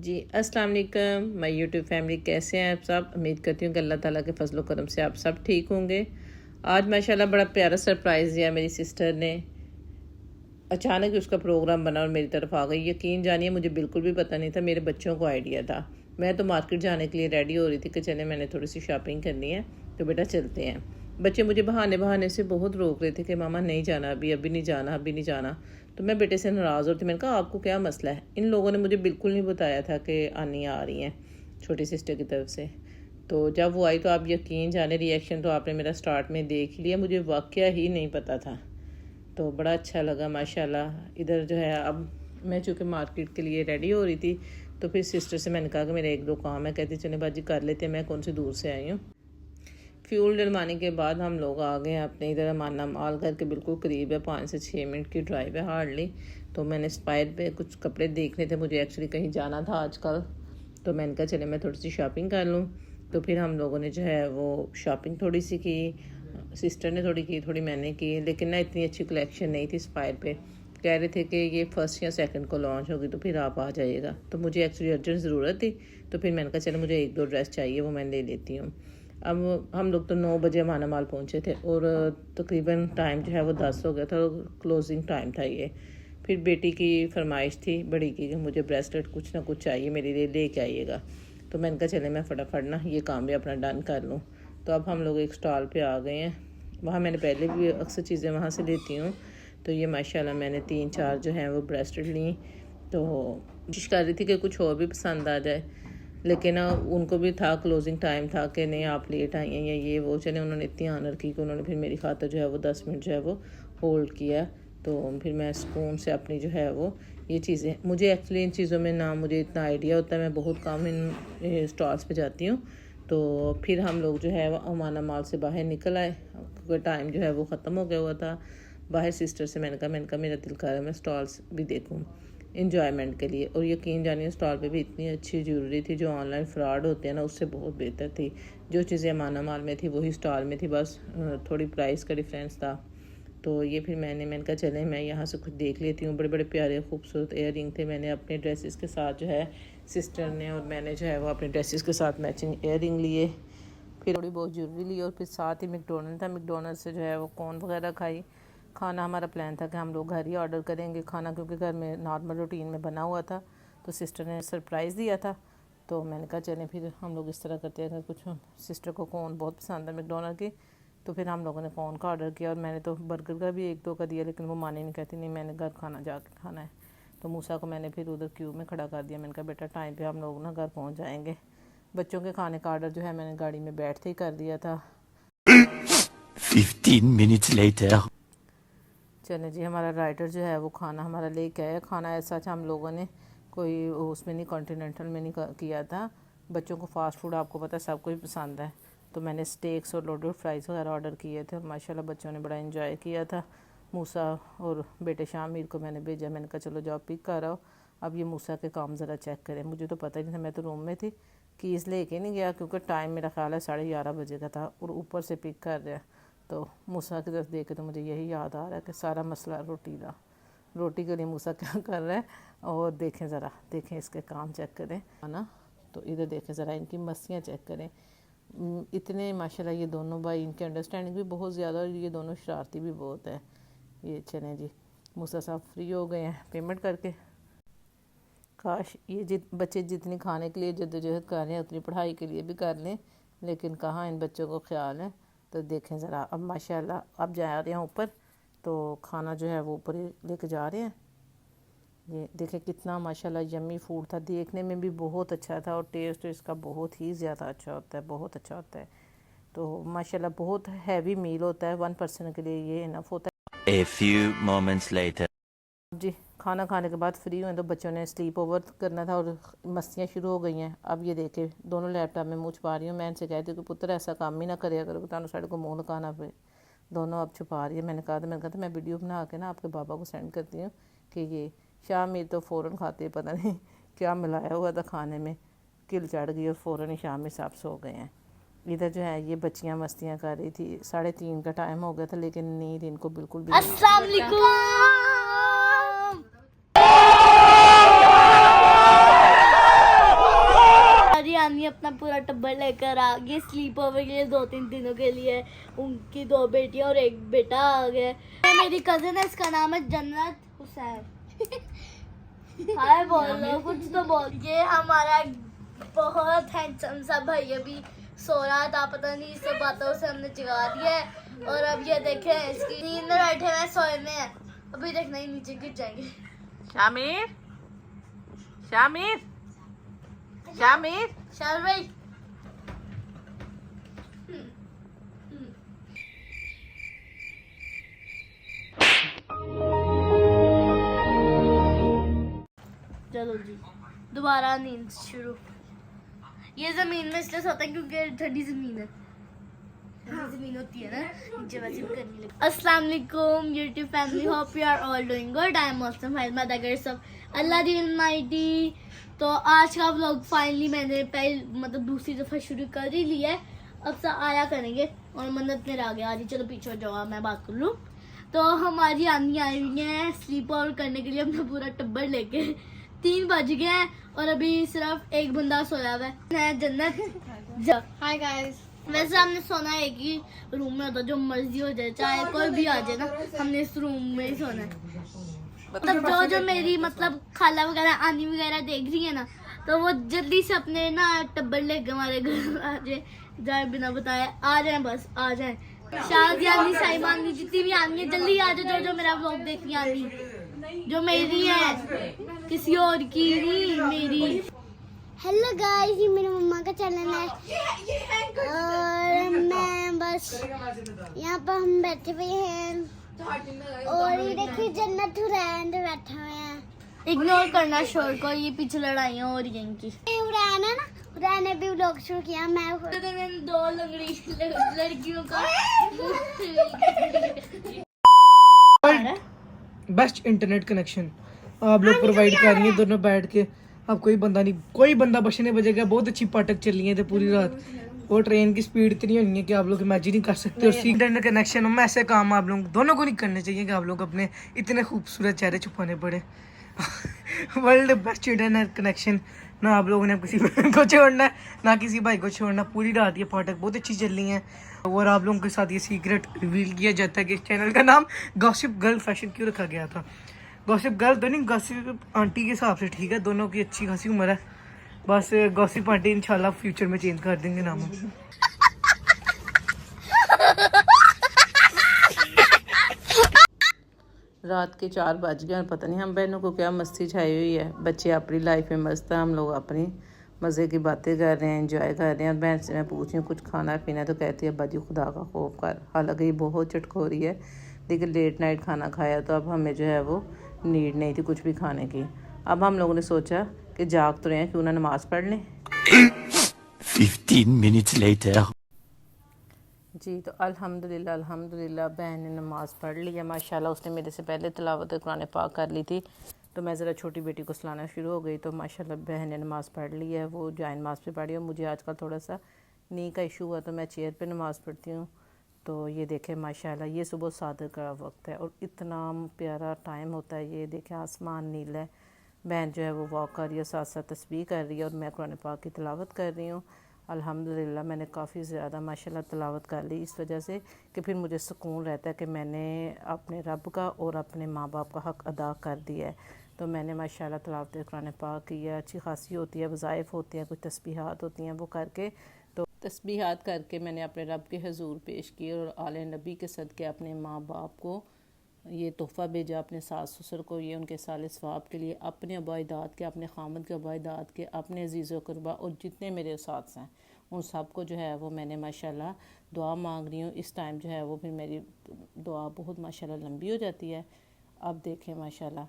जी अस्सलाम वालेकुम my YouTube family, कैसे हैं आप सब। उम्मीद करती हूँ कि अल्लाह ताला के फजल करम से आप सब ठीक होंगे। आज माशाल्लाह बड़ा प्यारा सरप्राइज़ दिया मेरी सिस्टर ने। अचानक ही उसका प्रोग्राम बना और मेरी तरफ आ गई। यकीन जानिए मुझे बिल्कुल भी पता नहीं था, मेरे बच्चों को आइडिया था। मैं तो मार्केट जाने के लिए रेडी हो रही थी कि चले मैंने थोड़ी सी शॉपिंग करनी है तो बेटा चलते हैं। बच्चे मुझे बहाने बहाने से बहुत रोक रहे थे कि मामा नहीं जाना, अभी नहीं जाना, अभी नहीं जाना। तो मैं बेटे से नाराज़ होती, मैंने कहा आपको क्या मसला है। इन लोगों ने मुझे बिल्कुल नहीं बताया था कि आनी आ रही हैं छोटी सिस्टर की तरफ से। तो जब वो आई तो आप यकीन जाने रिएक्शन तो आपने मेरा स्टार्ट में देख लिया, मुझे वाक़या ही नहीं पता था। तो बड़ा अच्छा लगा माशाल्लाह। इधर जो है अब मैं चूँकि मार्केट के लिए रेडी हो रही थी तो फिर सिस्टर से मैंने कहा कि मेरे एक दो काम है। कहती चले बाजी कर लेते हैं, मैं कौन सी दूर से आई हूँ। फ्यूल डलवाने के बाद हम लोग आ गए अपने इधर माना माल घर के बिल्कुल करीब है, 5 से 6 मिनट की ड्राइव है हार्डली। तो मैंने स्पायर पे कुछ कपड़े देखने थे, मुझे एक्चुअली कहीं जाना था आजकल। तो मैंने कहा चले मैं थोड़ी सी शॉपिंग कर लूँ। तो फिर हम लोगों ने जो है वो शॉपिंग थोड़ी सी की, सिस्टर ने थोड़ी की, थोड़ी मैंने की। लेकिन ना इतनी अच्छी कलेक्शन नहीं थी स्पायर पे। कह रहे थे कि ये फर्स्ट या सेकंड को लॉन्च होगी तो फिर आप आ जाइएगा। तो मुझे एक्चुअली अर्जेंट ज़रूरत थी। तो फिर मैंने कहा चलो मुझे एक दो ड्रेस चाहिए, वो मैं ले लेती हूँ। अब हम लोग तो 9 बजे माना माल पहुँचे थे और तकरीबन टाइम जो है वो 10 हो गया था, क्लोजिंग टाइम था ये। फिर बेटी की फरमाइश थी बड़ी की कि मुझे ब्रेसलेट कुछ ना कुछ चाहिए मेरे लिए, लेके आइएगा। तो मैंने कहा चले मैं फटाफट ना ये काम भी अपना डन कर लूँ। तो अब हम लोग एक स्टॉल पे आ गए हैं। वहाँ मैंने पहले भी अक्सर चीज़ें वहाँ से लेती हूँ। तो ये माशाल्लाह मैंने 3-4 जो हैं वो ब्रेसलेट ली। तो कोशिश कर रही थी कि कुछ और भी पसंद आ जाए, लेकिन उनको भी था क्लोजिंग टाइम था कि नहीं आप लेट आई हैं या ये वो। चले उन्होंने इतनी ऑनर की कि उन्होंने फिर मेरी खातर जो है वो 10 मिनट जो है वो होल्ड किया। तो फिर मैं सुकून से अपनी जो है वो ये चीज़ें, मुझे एक्चुअली इन चीज़ों में ना मुझे इतना आइडिया होता है, मैं बहुत कम इन स्टॉल्स पे जाती हूँ। तो फिर हम लोग जो है वो अमाना माल से बाहर निकल आए क्योंकि टाइम जो है वो ख़त्म हो गया हुआ था। बाहर सिस्टर से मैंने कहा मेरा दिल कर रहा है मैं स्टॉल्स भी देखूँ इंजॉयमेंट के लिए। और यकीन जानिए स्टॉल पे भी इतनी अच्छी ज्वेलरी थी, जो ऑनलाइन फ्रॉड होते हैं ना उससे बहुत बेहतर थी। जो चीज़ें अमाना माल में थी वही स्टॉल में थी, बस थोड़ी प्राइस का डिफरेंस था। तो ये फिर मैंने कहा चले मैं यहाँ से कुछ देख लेती हूँ। बड़े बड़े प्यारे खूबसूरत एयर रिंग थे, मैंने अपने ड्रेसेस के साथ जो है सिस्टर ने और मैंने जो है वो अपने ड्रेसेस के साथ मैचिंग एयर रिंग लिए। फिर थोड़ी बहुत ज्वेलरी ली और फिर साथ ही मैकडोनल्ड था, मैकडोनल्ड से जो है वो कॉर्न वगैरह खाई। खाना हमारा प्लान था कि हम लोग घर ही ऑर्डर करेंगे खाना, क्योंकि घर में नॉर्मल रूटीन में बना हुआ था। तो सिस्टर ने सरप्राइज़ दिया था तो मैंने कहा चलें फिर हम लोग इस तरह करते हैं। कुछ सिस्टर को कॉर्न बहुत पसंद है मैकडोनल्ड की, तो फिर हम लोगों ने कॉर्न का ऑर्डर किया। और मैंने तो बर्गर का भी 1-2 का दिया, लेकिन वो माने नहीं, कहती नहीं मैंने घर खाना जाके खाना है। तो मूसा को मैंने फिर उधर क्यू में खड़ा कर दिया। मैंने कहा बेटा टाइम पे हम लोग ना घर पहुंच जाएंगे। बच्चों के खाने का ऑर्डर जो है मैंने गाड़ी में बैठते ही कर दिया था। 15 minutes later. चले जी, हमारा राइडर जो है वो खाना हमारा लेके आया। खाना ऐसा था हम लोगों ने कोई उसमें नहीं, कॉन्टिनेंटल में नहीं किया था। बच्चों को फास्ट फूड आपको पता है सब कुछ पसंद है। तो मैंने स्टेक्स और लोडेड फ्राइज़ वगैरह ऑर्डर किए थे और माशाल्लाह बच्चों ने बड़ा एंजॉय किया था। मूसा और बेटे शामिर को मैंने भेजा, मैंने कहा चलो जाओ पिक कर आओ। अब ये मूसा के काम ज़रा चेक करें, मुझे तो पता ही नहीं था, मैं तो रूम में थी। कीज़ लेके नहीं गया क्योंकि टाइम मेरा ख्याल है 11:30 बजे का था और ऊपर से पिक कर रहा। तो मूसा की तरफ देख के तो मुझे यही याद आ रहा है कि सारा मसला रोटी का। रोटी के लिए मूसा क्या कर रहा है। और देखें ज़रा, देखें इसके काम चेक करें है ना। तो इधर देखें ज़रा इनकी मस्तियाँ चेक करें। इतने माशाल्लाह ये दोनों भाई, इनकी अंडरस्टैंडिंग भी बहुत ज़्यादा और ये दोनों शरारती भी बहुत है। ये चलें जी, मूसा साहब फ्री हो गए हैं पेमेंट करके। काश ये बच्चे जितनी खाने के लिए जद्दोजहद कर रहे हैं उतनी पढ़ाई के लिए भी कर लें, लेकिन कहाँ इन बच्चों को ख्याल है। तो देखें ज़रा, अब माशाल्लाह अब जा रहे हैं ऊपर, तो खाना जो है वो ऊपर लेके जा रहे हैं। ये देखें कितना माशाल्लाह यम्मी फूड था, देखने में भी बहुत अच्छा था और टेस्ट इसका बहुत ही ज़्यादा अच्छा होता है, बहुत अच्छा होता है। तो माशाल्लाह बहुत हैवी मील होता है, 1 पर्सन के लिए ये इनफ होता है। A few moments later. जी खाना खाने के बाद फ्री हुए तो बच्चों ने स्लीप ओवर करना था और मस्तियाँ शुरू हो गई हैं। अब ये देखे दोनों लैपटॉप में मुँह छुपा रही हूँ। मैं इनसे कहती हूँ कि पुत्र ऐसा काम ही ना करे करो, बताना साढ़े को मुँह लगाना पे। दोनों अब छुपा रही है। मैंने कहा था मैं वीडियो बना के ना आपके बाबा को सेंड करती हूँ कि ये शाम में तो फ़ौरन खाते, पता नहीं क्या मिलाया हुआ था खाने में, किल चढ़ गई और फ़ौरन ही शाम में सब सो गए हैं। इधर जो है ये बच्चियाँ मस्तियाँ कर रही थी। 3:30 का टाइम हो गया था लेकिन नींद इनको बिल्कुल भी अस्सलाम वालेकुम। मम्मी अपना पूरा टब्बर लेकर आ गई स्लीप ओवर के लिए 2-3 दिनों के लिए। उनकी 2 बेटियां और 1 बेटा आ गया। मेरी कजिन है, इसका नाम है जन्नत हुसैन। हाय बोल लो, कुछ तो बोल। ये हमारा बहुत हैंडसम सा भाई अभी सो रहा था, पता नहीं सब बातों से हमने जगा दिया है। और अब ये देखें इसकी नींद में बैठे हुए सोए में है, अभी देखना ही नीचे गिर जाएंगे। शामिर, शामिर, शामिर, शामिर भाई चलो जी दोबारा नींद शुरू। ये जमीन में इसलिए सोता है क्योंकि ठंडी जमीन है, ठंडी जमीन होती है ना, नीचे वैसे भी करनी लगी। अस्सलाम वालेकुम YouTube family, hope you are all doing good. I am Mausam Madgar सब अल्लाह दी अलमाइटी। तो आज का व्लॉग फाइनली मैंने मतलब दूसरी दफ़ा शुरू कर ही लिया है। अब से आया करेंगे और मन्नत मेरा आ गया आज, चलो पीछे हो जाओ मैं बात कर लूँ। तो हमारी आंधी आई हुई है स्लीप ओवर करने के लिए अपना पूरा टब्बर लेके। 3 बज गए हैं और अभी सिर्फ एक बंदा सोया हुआ है, जन्नत। Hi guys. वैसे हमने सोना एक ही रूम में होता, जो मर्जी हो जाए, चाहे कोई भी आ जाए ना, हमने इस रूम में ही सोना है। मतलब जो मेरी मतलब खाला वगैरह आनी वगैरह देख रही है ना, तो वो जल्दी से अपने ना टब्बर लेके हमारे घर आ जाए बिना बताए, आ जाए, बस आ जाए। शादी आनी, साइमान जितनी भी आनी है जल्दी आ जाओ, जो मेरा व्लॉग देखनी आनी, जो मेरी है, किसी और की नहीं, मेरी। हेलो गाइस, ये मेरी मम्मा का चैनल है और मैं बस यहाँ पर हम बैठे हुए हैं और ये देखिए जन्नत हुरैन बैठे हुए हैं। इग्नोर करना शोर को, ये पीछे लड़ाइयाँ हो रही हैं इनकी। हुरैन है ना, हुरैन ने भी व्लॉग शुरू किया। मैं 2 लड़कियों का बेस्ट इंटरनेट कनेक्शन आप लोग प्रोवाइड कर रही हैं दोनों बैठ के। अब कोई बंदा बचने बजेगा। बहुत अच्छी पाठक चल रही है तो पूरी रात, वो ट्रेन की स्पीड इतनी होनी है कि आप लोग इमेजिन नहीं कर सकते। और इंटरनेट कनेक्शन में ऐसे काम आप लोग दोनों को नहीं करने चाहिए कि आप लोग अपने इतने खूबसूरत चेहरे छुपाने पड़े। World best internet connection. ना आप लोगों ने किसी को छोड़ना ना किसी भाई को छोड़ना। पूरी रात ये फाटक बहुत अच्छी चल रही है। और आप लोगों के साथ ये सीक्रेट रिवील किया जाता है कि इस चैनल का नाम गॉसिप गर्ल फैशन क्यों रखा गया था। गॉसिप गर्ल तो नहीं, गॉसिप आंटी के हिसाब से ठीक है, दोनों की अच्छी खासी उम्र है। बस गॉसिप आंटी इंशाल्लाह फ्यूचर में चेंज कर देंगे नाम। रात के 4 बज गए और पता नहीं हम बहनों को क्या मस्ती छाई हुई है। बच्चे अपनी लाइफ में मस्त है, हम लोग अपनी मज़े की बातें कर रहे हैं, एंजॉय कर रहे हैं। और बहन से मैं पूछ रही हूँ कुछ खाना पीना, तो कहती है बाजी खुदा का खौफ कर। हालांकि ये बहुत चटखोरी है, लेकिन लेट नाइट खाना खाया तो अब हमें जो है वो नीड नहीं थी कुछ भी खाने की। अब हम लोगों ने सोचा कि जाग तो रहे हैं, क्यों ना नमाज़ पढ़ लें। 15 minutes later. जी तो अल्हम्दुलिल्लाह बहन ने नमाज़ पढ़ ली है माशाल्लाह। उसने मेरे से पहले तिलावत कुरान पाक कर ली थी, तो मैं ज़रा छोटी बेटी को सुलाना शुरू हो गई। तो माशाल्लाह बहन ने नमाज़ पढ़ ली है, वो जाए नमाज़ पे पढ़ी। और मुझे आजकल थोड़ा सा नी का इशू हुआ तो मैं चेयर पे नमाज़ पढ़ती हूँ। तो ये देखें माशाल्लाह, ये सुबह सादर का वक्त है और इतना प्यारा टाइम होता है। ये देखें आसमान नीला है, बहन जो है वो वॉक कर रही है, साथ साथ तस्बीह कर रही है और मैं कुरान पाक की तिलावत कर रही हूँ। अल्हम्दुलिल्लाह मैंने काफ़ी ज़्यादा माशाल्लाह तिलावत कर ली, इस वजह से कि फिर मुझे सुकून रहता है कि मैंने अपने रब का और अपने माँ बाप का हक़ अदा कर दिया है। तो मैंने माशाल्लाह तिलावत कुरान पाक की है, अच्छी खासी होती है, वज़ाइफ़ होती हैं, कुछ तस्बीहात होती हैं, वो करके तो तस्बीहात करके मैंने अपने रब के हजूर पेश किए और आले नबी के सदक़े अपने माँ बाप को ये तोहफ़ा भेजा, अपने सास ससुर को ये उनके साल सवाब के लिए, अपने अबाइदात के, अपने खामद के अबाइदात के, अपने अजीज़ व क़ुरबा और जितने मेरे साथ हैं उन सब को जो है वो मैंने माशाल्लाह दुआ मांग रही हूँ। इस टाइम जो है वो फिर मेरी दुआ बहुत माशाल्लाह लंबी हो जाती है। अब देखें माशाल्लाह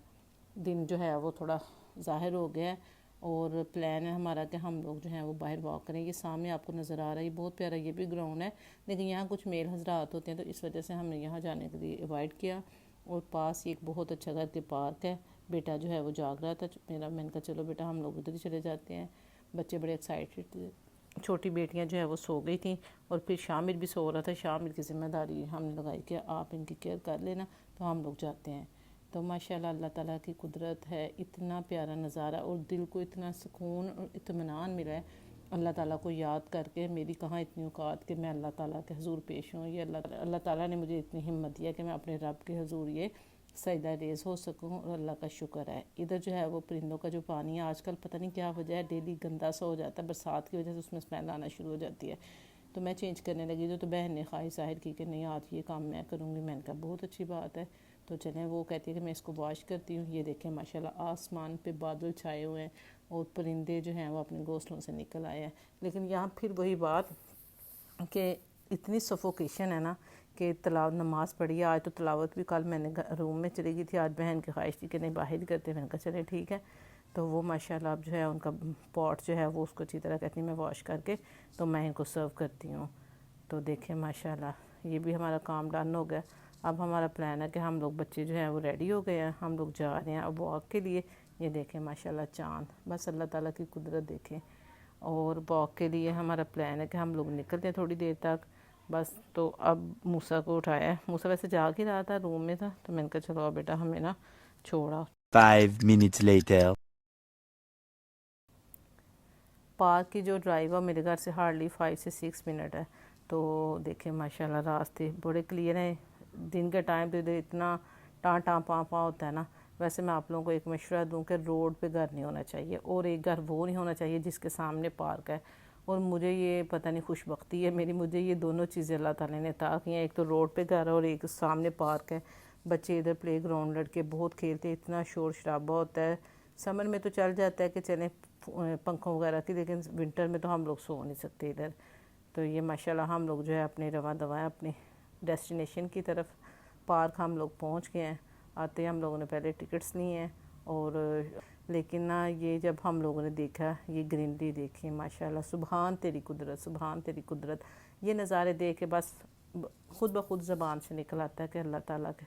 दिन जो है वो थोड़ा ज़ाहिर हो गया है और प्लान है हमारा कि हम लोग जो हैं वो बाहर वॉक करें। ये सामने आपको नज़र आ रहा है, ये बहुत प्यारा ये भी ग्राउंड है, लेकिन यहाँ कुछ मेल हजरात होते हैं तो इस वजह से हमने यहाँ जाने के लिए अवॉइड किया। और पास ही एक बहुत अच्छा घर के पार्क है। बेटा जो है वो जाग रहा था मेरा, मैंने कहा चलो बेटा हम लोग उधर ही चले जाते हैं। बच्चे बड़े एक्साइटेड थे, छोटी बेटियां जो है वो सो गई थी और फिर शामिर भी सो रहा था। शामिर की ज़िम्मेदारी हमने लगाई कि आप इनकी केयर कर लेना, तो हम लोग जाते हैं। तो माशाल्लाह अल्लाह ताला की कुदरत है, इतना प्यारा नज़ारा और दिल को इतना सुकून और इत्मीनान मिला है अल्लाह ताला को याद करके मेरी कहाँ इतनी औकात कि मैं अल्लाह ताला के हुजूर पेश हूँ। ये अल्लाह ताला ने मुझे इतनी हिम्मत दिया कि मैं अपने रब के हुजूर ये सजदा रेज़ हो सकूँ, और अल्लाह का शुक्र है। इधर जो है वो परिंदों का जो पानी है आजकल पता नहीं क्या वजह है, डेली गंदा सा हो जाता है, बरसात की वजह से उसमें स्मेल आना शुरू हो जाती है। तो मैं चेंज करने लगी तो बहन ने ख्वाहिश ज़ाहिर की कि नहीं आज ये काम मैं करूँगी। मैंने कहा बहुत अच्छी बात है। तो चलें, वो कहती है कि मैं इसको वॉश करती हूँ। ये देखें माशाल्लाह आसमान पे बादल छाए हुए हैं और परिंदे जो हैं वो अपने घोंसलों से निकल आए हैं। लेकिन यहाँ फिर वही बात कि इतनी सफोकेशन है ना कि नमाज़ पढ़ी है आज, तो तिलावत भी कल मैंने रूम में चली गई थी, आज बहन की ख्वाहिश थी कि नहीं बाहर ही करते। मैंने कहा चले ठीक है। तो वो माशाल्लाह अब जो है उनका पॉट जो है वो उसको अच्छी तरह कहती मैं वॉश करके तो मैं इनको सर्व करती हूँ। तो देखें माशाल्लाह ये भी हमारा काम डन हो गया। अब हमारा प्लान है कि हम लोग बच्चे जो हैं वो रेडी हो गए हैं, हम लोग जा रहे हैं अब वॉक के लिए। ये देखें माशाल्लाह चाँद, बस अल्लाह ताला की कुदरत देखें। और वॉक के लिए हमारा प्लान है कि हम लोग निकलते हैं थोड़ी देर तक बस। तो अब मूसा को उठाया है, मूसा वैसे जाग ही रहा था, रूम में था, तो मैंने कहा चलो बेटा हमें ना छोड़ा। 5 minutes later. पार्क की जो ड्राइव है मेरे घर से हार्डली 5 से 6 मिनट है। तो देखें माशाल्लाह रास्ते बड़े क्लियर हैं। दिन के टाइम तो इधर इतना टाँ पाँ होता है ना। वैसे मैं आप लोगों को एक मशवरा दूं कि रोड पे घर नहीं होना चाहिए, और एक घर वो नहीं होना चाहिए जिसके सामने पार्क है। और मुझे ये पता नहीं खुशबख्ती है मेरी, मुझे ये दोनों चीज़ें अल्लाह ताला ने अता की हैं। एक तो रोड पे घर है और एक सामने पार्क है। बच्चे इधर प्ले ग्राउंड लड़के बहुत खेलते हैं, इतना शोर शराबा होता है। समर में तो चल जाता है कि चलें पंखों वगैरह की, लेकिन विंटर में तो हम लोग सो नहीं सकते इधर। तो ये माशाल्लाह हम लोग जो है अपने रवा दवा अपनी डेस्टिनेशन की तरफ पार्क हम लोग पहुंच गए हैं। आते हम लोगों ने पहले टिकट्स लिए हैं, और लेकिन ना ये जब हम लोगों ने देखा ये ग्रीनरी देखी माशाल्लाह, सुभान तेरी कुदरत, सुभान तेरी कुदरत। ये नज़ारे देख के बस खुद ब खुद ज़बान से निकल आता है कि अल्लाह ताला के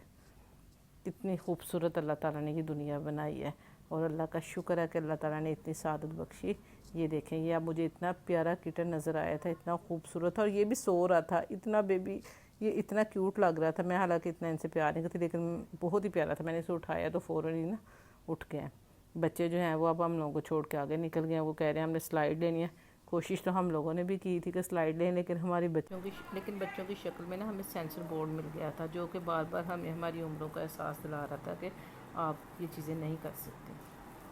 कितनी खूबसूरत अल्लाह ताला ने ये दुनिया बनाई है। और अल्लाह का शुक्र है कि अल्लाह ताला ने इतनी सादत बख्शी। ये देखें, ये अब मुझे इतना प्यारा किटन नज़र आया था, इतना खूबसूरत, और ये भी सो रहा था, इतना बेबी, ये इतना क्यूट लग रहा था। मैं हालांकि इतना इनसे प्यार नहीं करती, लेकिन बहुत ही प्यारा था। मैंने इसे उठाया तो फ़ौरन ही ना उठ गए। बच्चे जो हैं वो अब हम लोगों को छोड़ के आगे निकल गए हैं। वो कह रहे हैं हमने स्लाइड लेनी है। कोशिश तो हम लोगों ने भी की थी कि स्लाइड लें, लेकिन हमारी बच्चों की शक्ल में ना हमें सेंसर बोर्ड मिल गया था, जो कि बार बार हमें हमारी उम्रों का एहसास दिला रहा था कि आप ये चीज़ें नहीं कर सकते।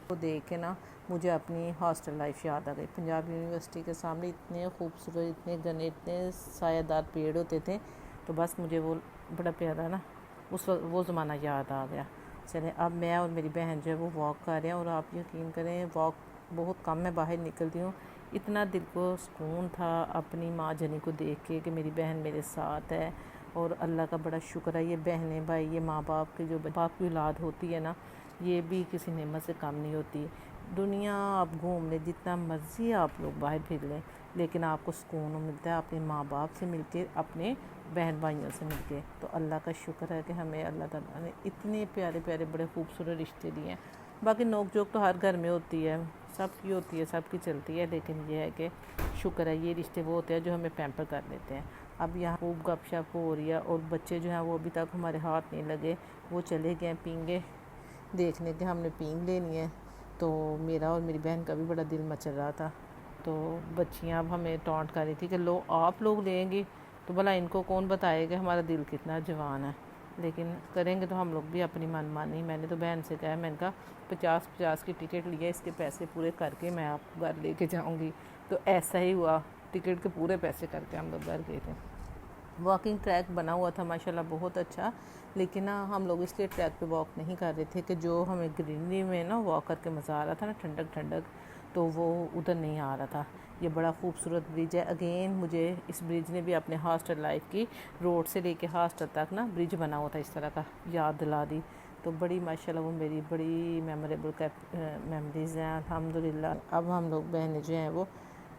तो देख के ना मुझे अपनी हॉस्टल लाइफ याद आ गई। पंजाब यूनिवर्सिटी के सामने इतने खूबसूरत, इतने घने, इतने सायादार पेड़ होते थे। तो बस मुझे वो बड़ा प्यारा ना उस वक्त वो ज़माना याद आ गया। चलें, अब मैं और मेरी बहन जो है वो वॉक कर रहे हैं, और आप यकीन करें वॉक बहुत कम मैं बाहर निकलती हूँ। इतना दिल को सुकून था अपनी माँ जनी को देख के कि मेरी बहन मेरे साथ है। और अल्लाह का बड़ा शुक्र है, ये बहनें भाई, ये माँ बाप की जो बाप की औलाद होती है ना, ये भी किसी नेमत से कम नहीं होती। दुनिया आप घूम लें, जितना मर्ज़ी आप लोग बाहर फिर लें, लेकिन आपको सुकून मिलता है अपने माँ बाप से मिलके, अपने बहन भाइयों से मिलके। तो अल्लाह का शुक्र है कि हमें अल्लाह ताला ने इतने प्यारे प्यारे बड़े खूबसूरत रिश्ते दिए हैं। बाकी नोक जोक तो हर घर में होती है, सबकी होती है, सबकी चलती है, लेकिन यह है कि शुक्र है ये रिश्ते वो होते हैं जो हमें पैम्पर कर लेते हैं। अब यहाँ खूब गपशप हो रही है, और बच्चे जो हैं वो अभी तक हमारे हाथ नहीं लगे, वो चले गए पींगे देखने के, हमने पींग लेनी है। तो मेरा और मेरी बहन का भी बड़ा दिल मचल रहा था। तो बच्चियाँ अब हमें टॉन्ट कर रही थी कि लो आप लोग लेंगी तो भला इनको कौन बताएगा हमारा दिल कितना जवान है। लेकिन करेंगे तो हम लोग भी अपनी मनमानी। मैंने तो बहन से कहा, मैंने कहा 50-50 की टिकट लिया, इसके पैसे पूरे करके मैं आपको घर लेके जाऊंगी। तो ऐसा ही हुआ, टिकट के पूरे पैसे करके हम लोग घर गए थे। वॉकिंग ट्रैक बना हुआ था माशाल्लाह बहुत अच्छा, लेकिन ना हम लोग इसलिए ट्रैक पे वॉक नहीं कर रहे थे कि जो हमें ग्रीनरी में ना वॉक करके मज़ा आ रहा था ना, ठंडक ठंडक, तो वो उधर नहीं आ रहा था। ये बड़ा खूबसूरत ब्रिज है। अगेन मुझे इस ब्रिज ने भी अपने हॉस्टल लाइफ की, रोड से लेके हॉस्टल तक ना ब्रिज बना हुआ था इस तरह का, याद दिला दी। तो बड़ी माशाल्लाह वो मेरी बड़ी मेमोरेबल मेमोरीज़ हैं अल्हम्दुलिल्लाह। अब हम लोग बहनें जो हैं वो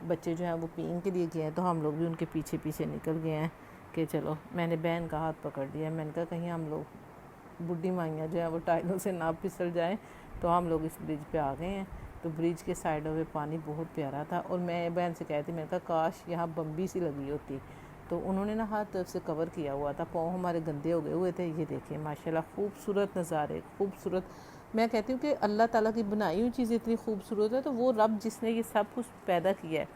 बच्चे जो हैं वो पीने के लिए गए हैं, तो हम लोग भी उनके पीछे पीछे निकल गए हैं कि चलो। मैंने बहन का हाथ पकड़ लिया, मैंने कहा कहीं हम लोग बुढ़ी माइयाँ जो है वो टाइलों से ना फिसल जाएं। तो हम लोग इस ब्रिज पे आ गए हैं। तो ब्रिज के साइडों में पानी बहुत प्यारा था, और मैं बहन से कहती, मैंने कहा काश यहाँ बम्बी सी लगी होती। तो उन्होंने ना हर तरफ से कवर किया हुआ था, पाँव हमारे गंदे हो गए हुए थे। ये देखिए माशाल्लाह खूबसूरत नज़ारे, खूबसूरत। मैं कहती हूँ कि अल्लाह ताला की बनाई हुई चीज़ इतनी खूबसूरत है, तो वो रब जिसने ये सब कुछ पैदा किया है,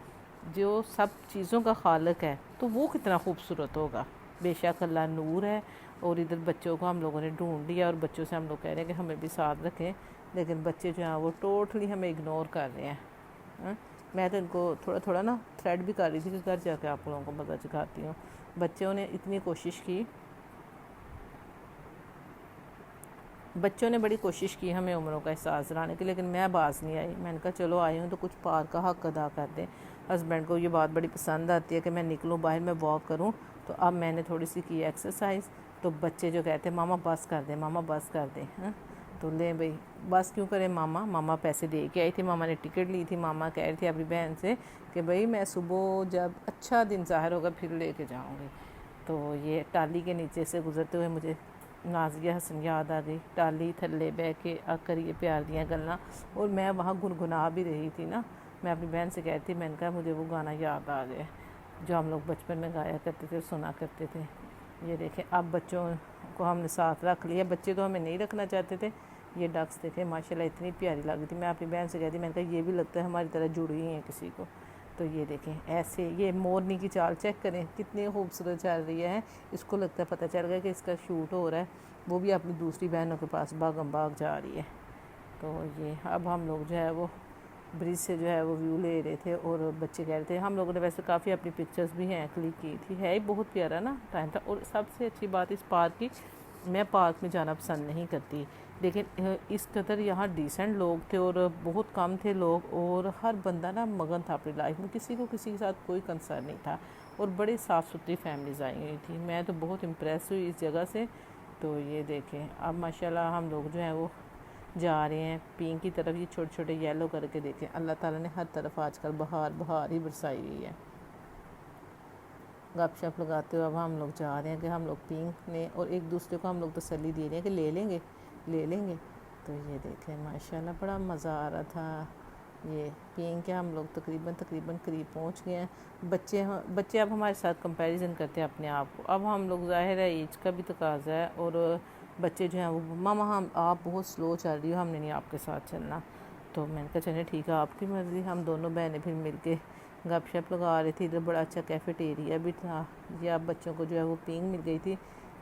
जो सब चीज़ों का खालिक है तो वो कितना खूबसूरत होगा। बेशक अल्लाह नूर है और इधर बच्चों को हम लोगों ने ढूंढ लिया और बच्चों से हम लोग कह रहे हैं कि हमें भी साथ रखें, लेकिन बच्चे जो हैं वो टोटली हमें इग्नोर कर रहे हैं। हाँ? मैं तो इनको थोड़ा थोड़ा ना थ्रेड भी कर रही थी कि घर जाके आप लोगों को मज़ा सिखाती हूँ। बच्चों ने इतनी कोशिश की, बच्चों ने बड़ी कोशिश की हमें उम्रों का एहसास दिलाने की, लेकिन मैं बाज़ नहीं आई। मैंने कहा चलो आई हूँ तो कुछ पार का हक़ अदा कर दें। हस्बैंड को ये बात बड़ी पसंद आती है कि मैं निकलूँ बाहर, मैं वॉक करूँ। तो अब मैंने थोड़ी सी की एक्सरसाइज, तो बच्चे जो कहते हैं मामा बस कर दें, मामा बस कर दें। हाँ, तो ले भाई बस क्यों करें मामा। मामा पैसे दे के आई थी, मामा ने टिकट ली थी। मामा कह रही थी अपनी बहन से कि भाई मैं सुबह जब अच्छा दिन ज़ाहिर होगा फिर लेके जाऊँगी। तो ये टाली के नीचे से गुजरते हुए मुझे नाज़िया हसन याद आ गई। टाली थल्ले बह के आकर ये प्यार दियाँ गल्ला, और मैं वहाँ गुनगुना भी रही थी ना। मैं अपनी बहन से कहती, मैंने कहा मुझे वो गाना याद आ गया जो हम लोग बचपन में गाया करते थे, सुना करते थे। ये देखें अब बच्चों को हमने साथ रख लिया। बच्चे तो हमें नहीं रखना चाहते थे। ये डक्स देखें माशाल्लाह इतनी प्यारी लग रही थी। मैं अपनी बहन से कहती, मैंने कहा ये भी लगता है हमारी तरह जुड़ी हुई हैं किसी को। तो ये देखें ऐसे, ये मोरनी की चाल चेक करें कितनी खूबसूरत चल रही है। इसको लगता है पता चल गया कि इसका शूट हो रहा है, वो भी अपनी दूसरी बहनों के पास भागम भाग जा रही है। तो ये अब हम लोग जो है वो ब्रिज से जो है वो व्यू ले रहे थे, और बच्चे कह रहे थे। हम लोगों ने वैसे काफ़ी अपनी पिक्चर्स भी हैं क्लिक की थी, है ही बहुत प्यारा ना टाइम था। और सबसे अच्छी बात इस पार्क की, मैं पार्क में जाना पसंद नहीं करती, लेकिन इस कदर यहाँ डिसेंट लोग थे और बहुत कम थे लोग, और हर बंदा ना मगन था अपनी लाइफ में, किसी को किसी के साथ कोई कंसर्न नहीं था, और बड़ी साफ़ सुथरी फैमिलीज़ आई हुई थी। मैं तो बहुत इम्प्रेस हुई इस जगह से। तो ये देखें अब माशाल्लाह हम लोग जो हैं वो जा रहे हैं पिंक की तरफ। ये छोटे छोटे येलो करके देखें, अल्लाह ताला ने हर तरफ आजकल बहार बहार ही बरसाई हुई है। गपशप लगाते हुए अब हम लोग जा रहे हैं कि हम लोग पिंक ने, और एक दूसरे को हम लोग तसल्ली दे रहे हैं कि ले लेंगे ले लेंगे। तो ये देखें माशाल्लाह बड़ा मज़ा आ रहा था। ये पिंक के हम लोग तकरीबन करीब पहुंच गए हैं। बच्चे अब हमारे साथ कंपैरिजन करते हैं अपने आप को। अब हम लोग ज़ाहिर है एज का भी तकाजा है, और बच्चे जो हैं वो मामा हम आप बहुत स्लो चल रही हो, हमने नहीं आपके साथ चलना। तो मैंने कहा चलें ठीक है आपकी मर्ज़ी। हम दोनों बहनें फिर मिल के गपशप लगा रही थी। इधर बड़ा अच्छा कैफेटेरिया भी था। ये अब बच्चों को जो है वो पिंक मिल गई थी,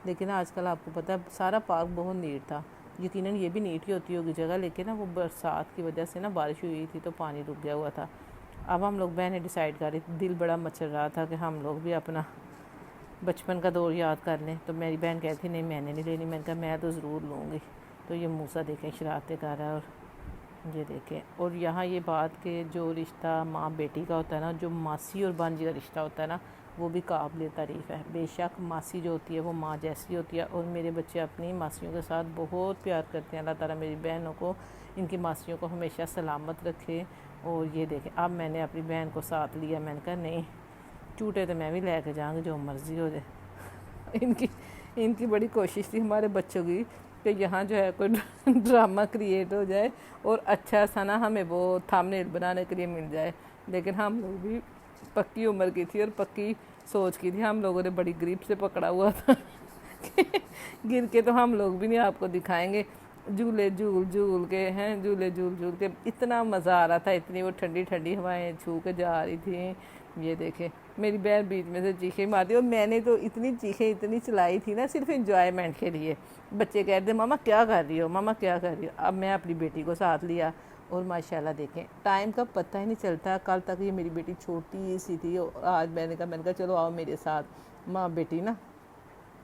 लेकिन आजकल आपको पता है सारा पार्क बहुत नीट था। यकीनन ये भी नीट ही होती होगी जगह, लेकिन ना वो बरसात की वजह से ना बारिश हुई थी तो पानी रुक गया हुआ था। अब हम लोग बहनें डिसाइड कर रही थी, दिल बड़ा मचल रहा था कि हम लोग भी अपना बचपन का दौर याद कर लें। तो मेरी बहन कहती नहीं मैंने नहीं लेनी। मैंने कहा मैं तो ज़रूर लूँगी। तो ये मूसा देखें शरारतें कर रहा है, और ये देखें। और यहाँ ये बात कि जो रिश्ता माँ बेटी का होता है ना, जो मासी और भांजी का रिश्ता होता है ना, वो भी काबिल तारीफ़ है। बेशक मासी जो होती है वो माँ जैसी होती है, और मेरे बच्चे अपनी मासियों के साथ बहुत प्यार करते हैं। अल्लाह ताला मेरी बहनों को, इनकी मासियों को हमेशा सलामत रखे। और ये देखें अब मैंने अपनी बहन को साथ लिया। मैंने कहा नहीं झूठे तो मैं भी लेके जाऊँगी जो मर्ज़ी हो जाए। इनकी बड़ी कोशिश थी हमारे बच्चों की कि यहाँ जो है कोई ड्रामा क्रिएट हो जाए और अच्छा सा ना हमें वो थंबनेल बनाने के लिए मिल जाए। लेकिन हम लोग भी पक्की उम्र की थी और पक्की सोच की थी। हम लोगों ने बड़ी ग्रिप से पकड़ा हुआ था कि गिर के तो हम लोग भी नहीं आपको दिखाएंगे। झूले झूल के हैं, झूले झूल के इतना मज़ा आ रहा था। इतनी वो ठंडी ठंडी हवाएं छू के जा रही थी। ये देखे मेरी बहन बीच में से चीखें मारती, और मैंने तो इतनी चीखें इतनी चलाई थी ना सिर्फ एंजॉयमेंट के लिए। बच्चे कह रहे थे मामा क्या कर रही हो, मामा क्या कर रही हो। अब मैं अपनी बेटी को साथ लिया, और माशाल्लाह देखें टाइम का पता ही नहीं चलता। कल तक ये मेरी बेटी छोटी सी थी, और आज मैंने कहा चलो आओ मेरे साथ माँ बेटी ना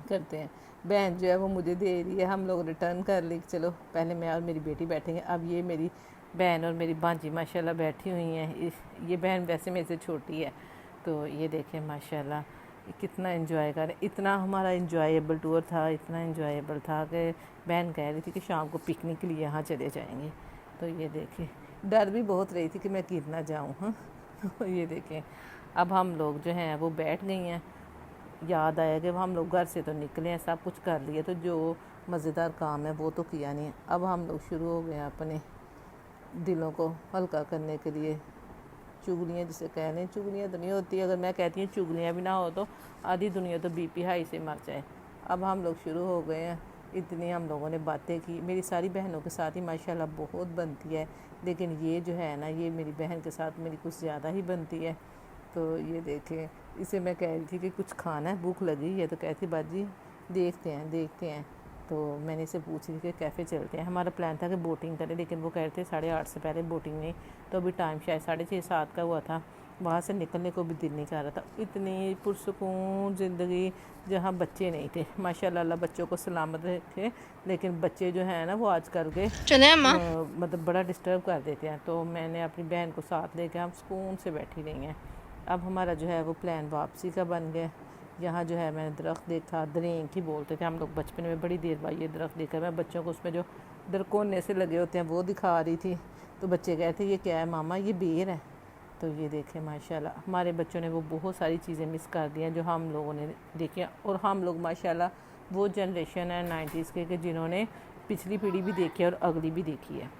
करते हैं। बहन जो है वो मुझे दे रही है। हम लोग रिटर्न कर ली, चलो पहले मैं और मेरी बेटी बैठेंगे। अब ये मेरी बहन और मेरी भांजी माशाल्लाह बैठी हुई हैं। ये बहन वैसे मेरे से छोटी है। तो ये देखें माशाल्लाह कितना एंजॉय करें। इतना हमारा एंजॉयबल टूर था, इतना एंजॉयबल था कि बहन कह रही थी कि शाम को पिकनिक के लिए यहाँ चले जाएंगे। तो ये देखें डर भी बहुत रही थी कि मैं गिर ना जाऊँ। हाँ ये देखें अब हम लोग जो हैं वो बैठ गई हैं। याद आया कि हम लोग घर से तो निकले हैं, सब कुछ कर लिए, तो जो मज़ेदार काम है वो तो किया नहीं है। अब हम लोग शुरू हो गए हैं अपने दिलों को हल्का करने के लिए। चुगलियाँ जिसे कह लें, चुगलियाँ तो नहीं होती। अगर मैं कहती हूँ चुगलियाँ भी ना हो तो आधी दुनिया तो बीपी हाई से मर जाए। अब हम लोग शुरू हो गए हैं। इतनी हम लोगों ने बातें की। मेरी सारी बहनों के साथ ही माशाल्लाह बहुत बनती है, लेकिन ये जो है ना ये मेरी बहन के साथ मेरी कुछ ज़्यादा ही बनती है। तो ये देखें, इसे मैं कह रही थी कि कुछ खाना है, भूख लगी है, तो कहती बाजी देखते हैं। तो मैंने इसे पूछ रही थी कि कैफ़े चलते हैं। हमारा प्लान था कि बोटिंग करें, लेकिन वो कह रहे थे 8:30 से पहले बोटिंग नहीं। तो अभी टाइम शायद 6:30-7 का हुआ था। वहाँ से निकलने को भी दिल नहीं कर रहा था। इतनी पुरसुकून ज़िंदगी जहाँ बच्चे नहीं थे। माशाल्लाह, अल्लाह बच्चों को सलामत रखे, लेकिन बच्चे जो हैं ना वो आजकल के मतलब बड़ा डिस्टर्ब कर देते हैं। तो मैंने अपनी बहन को साथ लेके हम सुकून से बैठी रही हैं। अब हमारा जो है वो प्लान वापसी का बन गया। यहाँ जो है मैंने दरख्त देखा, दरेंग ही बोलते थे हम लोग बचपन में, बड़ी देर बाद ये दरख्त देखा। मैं बच्चों को उसमें जो दरकोने से लगे होते हैं वो दिखा रही थी। तो बच्चे कहते ये क्या है मामा, ये बेर है। तो ये देखें माशाल्लाह, हमारे बच्चों ने वो बहुत सारी चीज़ें मिस कर दी हैं जो हम लोगों ने देखी। और हम लोग माशाल्लाह वो जनरेशन है 90s के कि जिन्होंने पिछली पीढ़ी भी देखी है और अगली भी देखी है।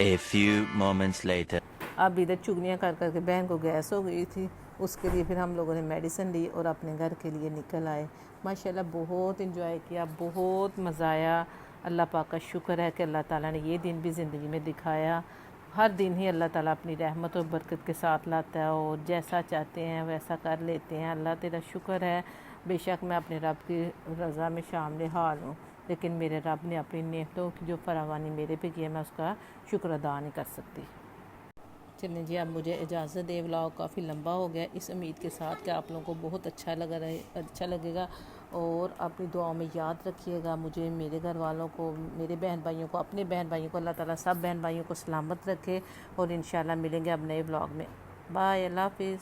A few moments later. अब इधर चुगलियाँ कर कर के बहन को गैस हो गई थी। उसके लिए फिर हम लोगों ने मेडिसिन ली और अपने घर के लिए निकल आए। माशाल्लाह बहुत इंजॉय किया, बहुत मज़ा आया। अल्लाह पाक का शुक्र है कि अल्लाह ताला ने ये दिन भी ज़िंदगी में दिखाया। हर दिन ही अल्लाह ताला अपनी रहमत और बरकत के साथ लाता है और जैसा चाहते हैं वैसा कर लेते हैं। अल्लाह तेरा शुक्र है। बेशक मैं अपने रब की रज़ा में शामिल हाल हूँ, लेकिन मेरे रब ने अपनी नेमतों की जो फरावानी मेरे पे की है, मैं उसका शुक्र अदा नहीं कर सकती। चलें जी, अब मुझे इजाज़त दे। व्लॉग काफ़ी लंबा हो गया। इस उम्मीद के साथ कि आप लोगों को बहुत अच्छा लगेगा और अपनी दुआओं में याद रखिएगा मुझे, मेरे घर वालों को, मेरे बहन भाइयों को, अपने बहन भाइयों को। अल्लाह ताला सब बहन भाइयों को सलामत रखे और इंशाल्लाह मिलेंगे अब नए व्लॉग में। बाय, अल्लाह हाफिज़।